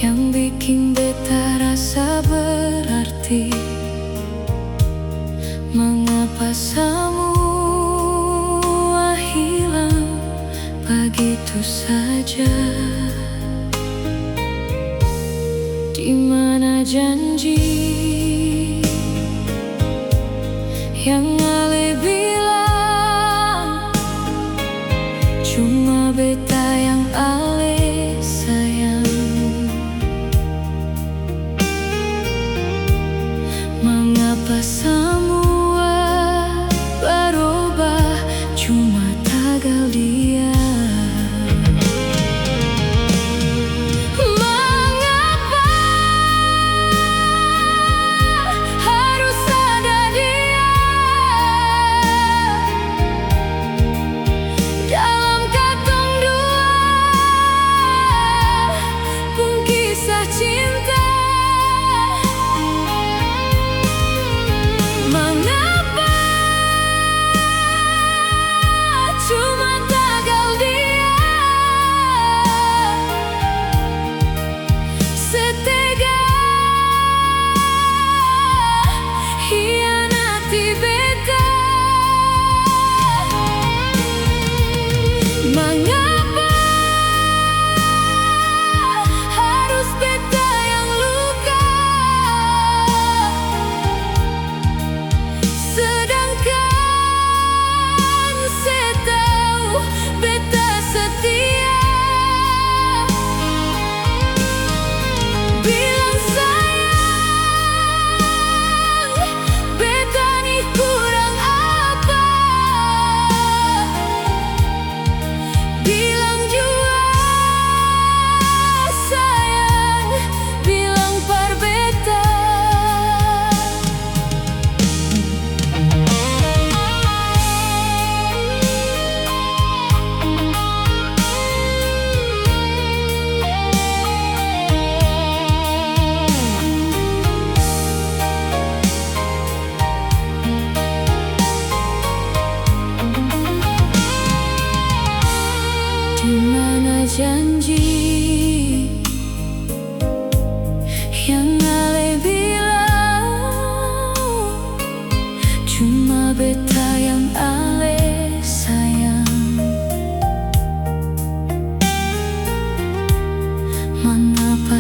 yang bikin beta rasa berarti. Mengapa semua hilang begitu saja? Di mana janji yang Ale bilang? Cuma beta yang Ale sayang. Mengapa semua berubah, cuma tagal dia? Mengapa harus ada dia dalam katong dua pun kisah cinta? Mengapa cuma tagal dia? Setega hianati beta. Mengapa harus beta yang luka, sedangkan saya tahu beta setia. Bilang sayang, beta nih kurang apa? Bilang jua sayang, bilang par beta. Di mana janji yang Ale bilang? Cuma beta yang Ale sayang. Mengapa